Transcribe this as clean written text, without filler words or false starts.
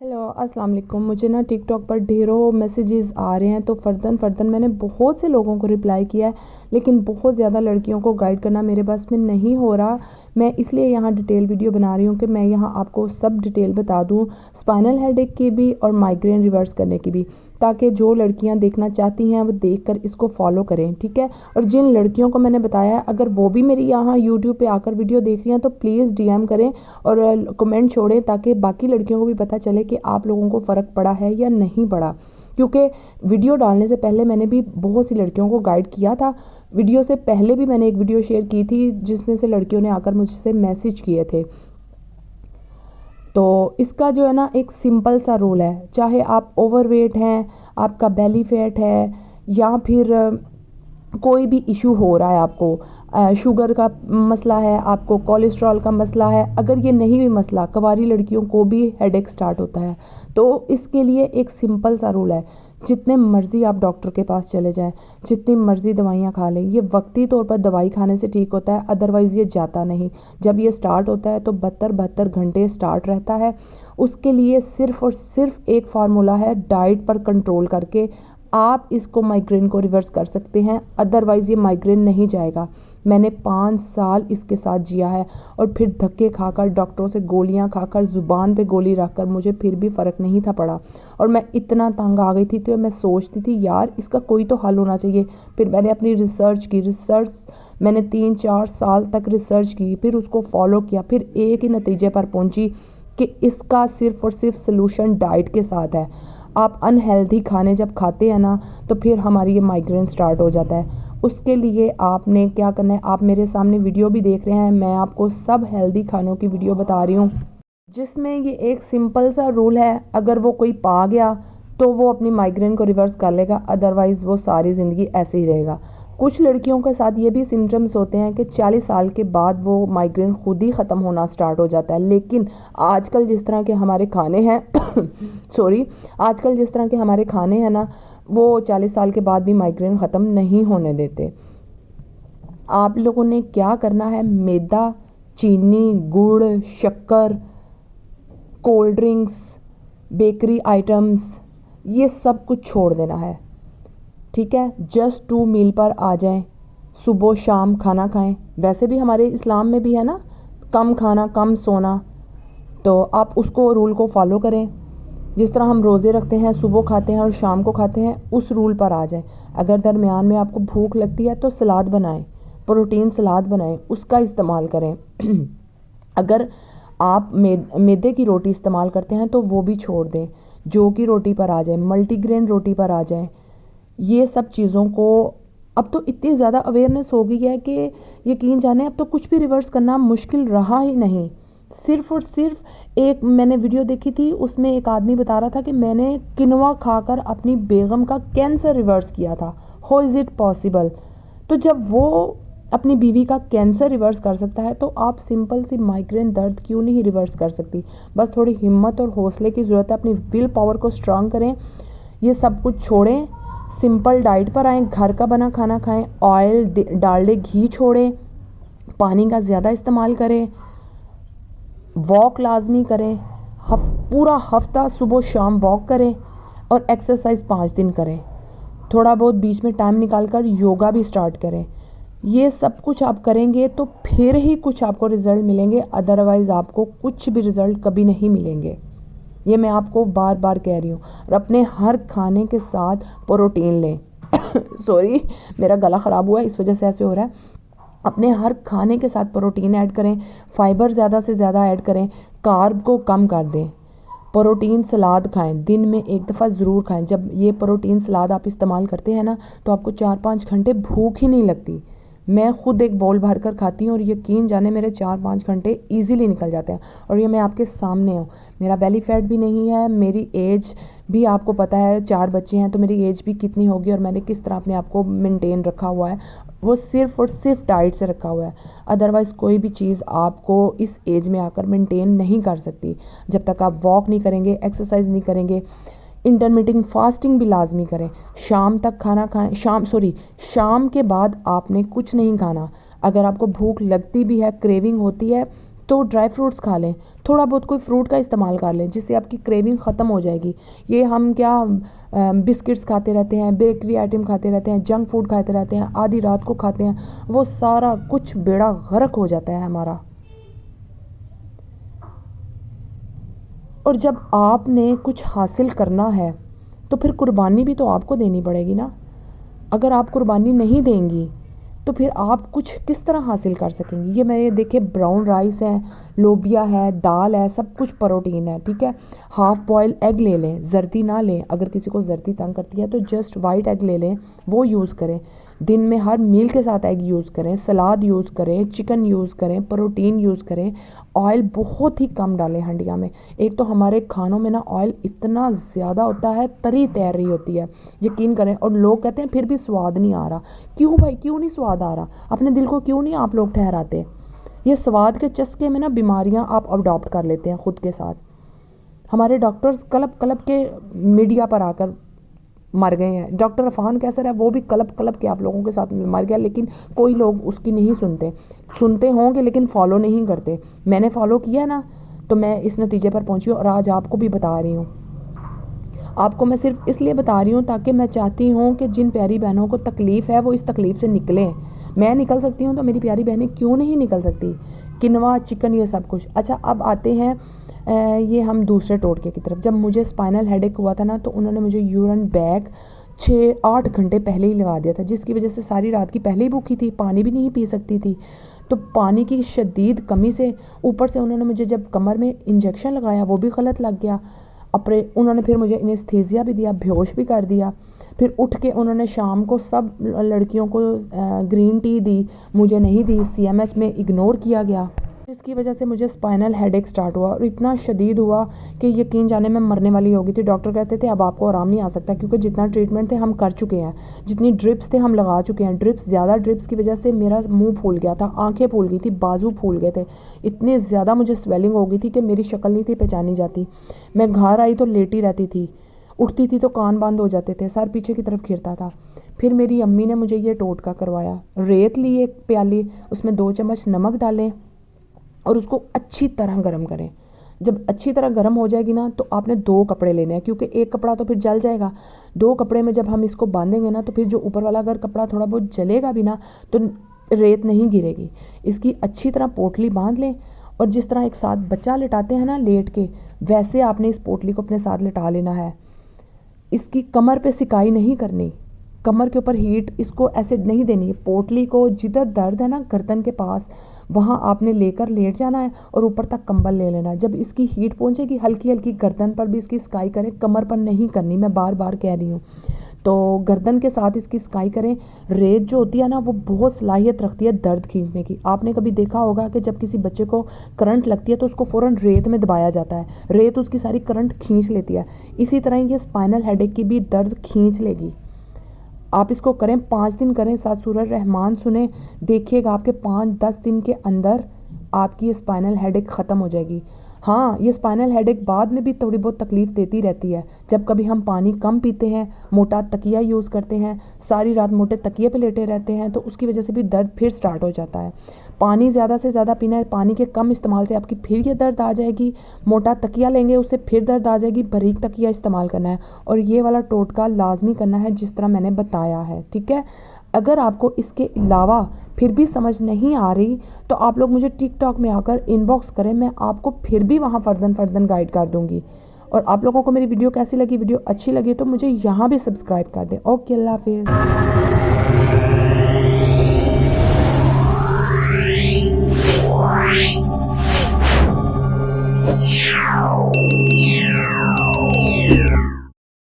Hello अस्सलाम वालेकुम। मुझे ना टिकटॉक पर ढेरों मैसेजेस आ रहे हैं, तो फ़र्दन मैंने बहुत से लोगों को रिप्लाई किया है, लेकिन बहुत ज़्यादा लड़कियों को गाइड करना मेरे बस में नहीं हो रहा। मैं इसलिए यहाँ डिटेल वीडियो बना रही हूँ कि मैं यहाँ आपको सब डिटेल बता दूँ, स्पाइनल हेडेक की भी और माइग्रेन रिवर्स करने की भी, ताकि जो लड़कियाँ देखना चाहती हैं वो देखकर इसको फॉलो करें, ठीक है। और जिन लड़कियों को मैंने बताया है, अगर वो भी मेरी यहाँ यूट्यूब पे आकर वीडियो देख रही हैं तो प्लीज़ डीएम करें और कमेंट छोड़ें, ताकि बाकी लड़कियों को भी पता चले कि आप लोगों को फ़र्क पड़ा है या नहीं पड़ा। क्योंकि वीडियो डालने से पहले मैंने भी बहुत सी लड़कियों को गाइड किया था। वीडियो से पहले भी मैंने एक वीडियो शेयर की थी जिसमें से लड़कियों ने आकर मुझसे मैसेज किए थे। तो इसका जो है ना, एक सिंपल सा रूल है, चाहे आप ओवरवेट हैं, आपका बेली फैट है, या फिर कोई भी इशू हो रहा है आपको, शुगर का मसला है, आपको कोलेस्ट्रॉल का मसला है, अगर ये नहीं भी मसला, कवारी लड़कियों को भी हेडेक स्टार्ट होता है, तो इसके लिए एक सिंपल सा रूल है। जितने मर्ज़ी आप डॉक्टर के पास चले जाएं, जितनी मर्ज़ी दवाइयाँ खा लें, ये वक्ती तौर पर दवाई खाने से ठीक होता है, अदरवाइज़ ये जाता नहीं। जब ये स्टार्ट होता है तो 72 घंटे स्टार्ट रहता है। उसके लिए सिर्फ़ और सिर्फ एक फार्मूला है, डाइट पर कंट्रोल करके आप इसको माइग्रेन को रिवर्स कर सकते हैं, अदरवाइज़ ये माइग्रेन नहीं जाएगा। मैंने 5 साल इसके साथ जिया है और फिर धक्के खाकर, डॉक्टरों से गोलियां खाकर, ज़ुबान पे गोली रखकर मुझे फिर भी फ़र्क नहीं था पड़ा। और मैं इतना तंग आ गई थी, तो मैं सोचती थी यार इसका कोई तो हल होना चाहिए। फिर मैंने अपनी रिसर्च मैंने 3-4 साल तक रिसर्च की, फिर उसको फॉलो किया, फिर एक ही नतीजे पर पहुंची कि इसका सिर्फ़ और सिर्फ सलूशन डाइट के साथ है। आप अनहेल्दी खाने जब खाते हैं ना, तो फिर हमारी ये माइग्रेन स्टार्ट हो जाता है। उसके लिए आपने क्या करना है, आप मेरे सामने वीडियो भी देख रहे हैं, मैं आपको सब हेल्दी खानों की वीडियो बता रही हूँ, जिसमें ये एक सिंपल सा रूल है, अगर वो कोई पा गया तो वो अपनी माइग्रेन को रिवर्स कर लेगा, अदरवाइज़ वो सारी ज़िंदगी ऐसे ही रहेगा। कुछ लड़कियों के साथ ये भी सिम्टम्स होते हैं कि 40 साल के बाद वो माइग्रेन खुद ही ख़त्म होना स्टार्ट हो जाता है। लेकिन आजकल जिस तरह के हमारे खाने हैं सॉरी आजकल जिस तरह के हमारे खाने हैं ना, वो 40 साल के बाद भी माइग्रेन ख़त्म नहीं होने देते। आप लोगों ने क्या करना है, मैदा, चीनी, गुड़, शक्कर, कोल्ड ड्रिंक्स, बेकरी आइटम्स, ये सब कुछ छोड़ देना है, ठीक है। जस्ट 2 मील पर आ जाएं, सुबह शाम खाना खाएं। वैसे भी हमारे इस्लाम में भी है ना, कम खाना कम सोना, तो आप उसको रूल को फॉलो करें। जिस तरह हम रोज़े रखते हैं, सुबह खाते हैं और शाम को खाते हैं, उस रूल पर आ जाएं। अगर दरमियान में आपको भूख लगती है तो सलाद बनाएं, प्रोटीन सलाद बनाएं, उसका इस्तेमाल करें। अगर आप मैदे की रोटी इस्तेमाल करते हैं तो वो भी छोड़ दें, जौ की रोटी पर आ जाएं, मल्टीग्रेन रोटी पर आ जाएं। ये सब चीज़ों को अब तो इतनी ज़्यादा अवेयरनेस हो गई है कि यकीन जाने अब तो कुछ भी रिवर्स करना मुश्किल रहा ही नहीं। सिर्फ़ और सिर्फ एक मैंने वीडियो देखी थी, उसमें एक आदमी बता रहा था कि मैंने किनवा खाकर अपनी बेगम का कैंसर रिवर्स किया था। How is it possible? तो जब वो अपनी बीवी का कैंसर रिवर्स कर सकता है, तो आप सिंपल सी माइग्रेन दर्द क्यों नहीं रिवर्स कर सकती? बस थोड़ी हिम्मत और हौसले की ज़रूरत है। अपनी विल पावर को स्ट्रांग करें, ये सब कुछ छोड़ें, सिंपल डाइट पर आएँ, घर का बना खाना खाएं, ऑयल, डालडे, घी छोड़ें, पानी का ज़्यादा इस्तेमाल करें, वॉक लाजमी करें, पूरा हफ्ता सुबह शाम वॉक करें, और एक्सरसाइज 5 दिन करें। थोड़ा बहुत बीच में टाइम निकाल कर योगा भी स्टार्ट करें। ये सब कुछ आप करेंगे तो फिर ही कुछ आपको रिज़ल्ट मिलेंगे, अदरवाइज़ आपको कुछ भी रिज़ल्ट कभी नहीं मिलेंगे। ये मैं आपको बार बार कह रही हूँ। और अपने हर खाने के साथ प्रोटीन लें। सॉरी, मेरा गला ख़राब हुआ है, इस वजह से ऐसे हो रहा है। अपने हर खाने के साथ प्रोटीन ऐड करें, फाइबर ज़्यादा से ज़्यादा ऐड करें, कार्ब को कम कर दें। प्रोटीन सलाद खाएं, दिन में एक दफ़ा ज़रूर खाएं। जब ये प्रोटीन सलाद आप इस्तेमाल करते हैं ना, तो आपको 4-5 घंटे भूख ही नहीं लगती। मैं ख़ुद एक बाउल भर कर खाती हूँ और यकीन जाने मेरे 4-5 घंटे इजीली निकल जाते हैं। और ये मैं आपके सामने हूँ, मेरा बेली फैट भी नहीं है, मेरी एज भी आपको पता है, 4 बच्चे हैं, तो मेरी एज भी कितनी होगी और मैंने किस तरह अपने आप को मेंटेन रखा हुआ है, वो सिर्फ़ और सिर्फ डाइट से रखा हुआ है। अदरवाइज़ कोई भी चीज़ आपको इस एज में आकर मेंटेन नहीं कर सकती। जब तक आप वॉक नहीं करेंगे, एक्सरसाइज नहीं करेंगे, इंटरमिटेंट फास्टिंग भी लाजमी करें। शाम तक खाना खाएं, शाम के बाद आपने कुछ नहीं खाना। अगर आपको भूख लगती भी है, क्रेविंग होती है, तो ड्राई फ्रूट्स खा लें, थोड़ा बहुत कोई फ्रूट का इस्तेमाल कर लें, जिससे आपकी क्रेविंग ख़त्म हो जाएगी। ये हम क्या बिस्किट्स खाते रहते हैं, बेकरी आइटम खाते रहते हैं, जंक फूड खाते रहते हैं, आधी रात को खाते हैं, वो सारा कुछ बेड़ा गर्क हो जाता है हमारा। और जब आपने कुछ हासिल करना है तो फिर कुर्बानी भी तो आपको देनी पड़ेगी ना। अगर आप कुर्बानी नहीं देंगी तो फिर आप कुछ किस तरह हासिल कर सकेंगी। ये मेरे देखे ब्राउन राइस है, लोबिया है, दाल है, सब कुछ प्रोटीन है, ठीक है। हाफ़ बॉयल एग ले लें, जर्दी ना लें, अगर किसी को जर्दी तंग करती है तो जस्ट वाइट एग ले लें, वो यूज़ करें। दिन में हर मील के साथ एग यूज़ करें, सलाद यूज़ करें, चिकन यूज़ करें, प्रोटीन यूज़ करें। ऑयल बहुत ही कम डालें हंडिया में। एक तो हमारे खानों में ना ऑयल इतना ज़्यादा होता है, तरी तैर रही होती है, यकीन करें। और लोग कहते हैं फिर भी स्वाद नहीं आ रहा। क्यों भाई, क्यों नहीं स्वाद आ रहा? अपने दिल को क्यों नहीं आप लोग ठहराते? ये स्वाद के चस्के में ना बीमारियां आप अडॉप्ट कर लेते हैं खुद के साथ। हमारे डॉक्टर्स कलप कलप के मीडिया पर आकर मर गए हैं। डॉक्टर अफान कैसर है, वो भी कलप कलप के आप लोगों के साथ मर गया, लेकिन कोई लोग उसकी नहीं सुनते। सुनते होंगे लेकिन फॉलो नहीं करते। मैंने फॉलो किया ना, तो मैं इस नतीजे पर पहुंची हूँ और आज आपको भी बता रही हूँ। आपको मैं सिर्फ इसलिए बता रही हूँ ताकि मैं चाहती हूँ कि जिन प्यारी बहनों को तकलीफ़ है वो इस तकलीफ़ से निकलें। मैं निकल सकती हूँ तो मेरी प्यारी बहनें क्यों नहीं निकल सकती? किनवा, चिकन, ये सब कुछ। अच्छा, अब आते हैं ये हम दूसरे टोटके की तरफ। जब मुझे स्पाइनल हेडेक हुआ था ना, तो उन्होंने मुझे यूरिन बैग 6-8 घंटे पहले ही लगा दिया था, जिसकी वजह से सारी रात की पहले ही भूखी थी, पानी भी नहीं पी सकती थी। तो पानी की शदीद कमी से ऊपर से उन्होंने मुझे जब कमर में इंजेक्शन लगाया वो भी गलत लग गया। उन्होंने फिर मुझे एनेस्थीसिया भी दिया, बेहोश भी कर दिया। फिर उठ के उन्होंने शाम को सब लड़कियों को ग्रीन टी दी, मुझे नहीं दी, सीएमएच में इग्नोर किया गया, जिसकी वजह से मुझे स्पाइनल हेडेक स्टार्ट हुआ और इतना शदीद हुआ कि यकीन जाने मैं मरने वाली हो गई थी। डॉक्टर कहते थे अब आपको आराम नहीं आ सकता, क्योंकि जितना ट्रीटमेंट थे हम कर चुके हैं, जितनी ड्रिप्स थे हम लगा चुके हैं। ज़्यादा ड्रिप्स की वजह से मेरा मुंह फूल गया था, आंखें फूल गई थी, बाजू फूल गए थे, इतने ज़्यादा मुझे स्वेलिंग हो गई थी कि मेरी शक्ल नहीं थी पहचानी जाती। मैं घर आई तो लेटी रहती थी, उठती थी तो कान बंद हो जाते थे, सर पीछे की तरफ घिरता था। फिर मेरी अम्मी ने मुझे ये टोटका करवाया। रेत ली एक प्याली, उसमें 2 चम्मच नमक डालें और उसको अच्छी तरह गर्म करें। जब अच्छी तरह गर्म हो जाएगी ना, तो आपने 2 कपड़े लेने हैं, क्योंकि एक कपड़ा तो फिर जल जाएगा। 2 कपड़े में जब हम इसको बांधेंगे ना, तो फिर जो ऊपर वाला अगर कपड़ा थोड़ा बहुत जलेगा भी ना, तो रेत नहीं गिरेगी। इसकी अच्छी तरह पोटली बांध लें और जिस तरह एक साथ बच्चा लिटाते हैं ना लेट के, वैसे आपने इस पोटली को अपने साथ लिटा लेना है। इसकी कमर पे सिकाई नहीं करनी, कमर के ऊपर हीट इसको ऐसे नहीं देनी। पोटली को जिधर दर्द है ना गर्दन के पास, वहाँ आपने लेकर लेट जाना है और ऊपर तक कंबल ले लेना है। जब इसकी हीट पहुँचेगी, हल्की हल्की गर्दन पर भी इसकी स्काई करें, कमर पर नहीं करनी, मैं बार बार कह रही हूँ। तो गर्दन के साथ इसकी स्काई करें। रेत जो होती है ना, वो बहुत सलाहियत रखती है दर्द खींचने की। आपने कभी देखा होगा कि जब किसी बच्चे को करंट लगती है तो उसको फ़ौरन रेत में दबाया जाता है, रेत उसकी सारी करंट खींच लेती है। इसी तरह ये स्पाइनल हेडेक की भी दर्द खींच लेगी। आप इसको करें, 5 दिन करें, साथ सूरह रहमान सुने, देखिएगा आपके 5-10 दिन के अंदर आपकी ये स्पाइनल हेडेक ख़त्म हो जाएगी। हाँ, ये स्पाइनल हेडेक बाद में भी थोड़ी बहुत तकलीफ़ देती रहती है। जब कभी हम पानी कम पीते हैं, मोटा तकिया यूज़ करते हैं, सारी रात मोटे तकिए पे लेटे रहते हैं, तो उसकी वजह से भी दर्द फिर स्टार्ट हो जाता है। पानी ज़्यादा से ज़्यादा पीना है, पानी के कम इस्तेमाल से आपकी फिर ये दर्द आ जाएगी। मोटा तकिया लेंगे उससे फिर दर्द आ जाएगी, बारीक तकिया इस्तेमाल करना है और ये वाला टोटका लाजमी करना है जिस तरह मैंने बताया है, ठीक है। अगर आपको इसके अलावा फिर भी समझ नहीं आ रही तो आप लोग मुझे टिकटॉक में आकर इनबॉक्स करें, मैं आपको फिर भी वहाँ फर्दन गाइड कर दूँगी। और आप लोगों को मेरी वीडियो कैसी लगी, वीडियो अच्छी लगी तो मुझे यहाँ भी सब्सक्राइब कर दें। ओके, अल्लाह हाफिज़।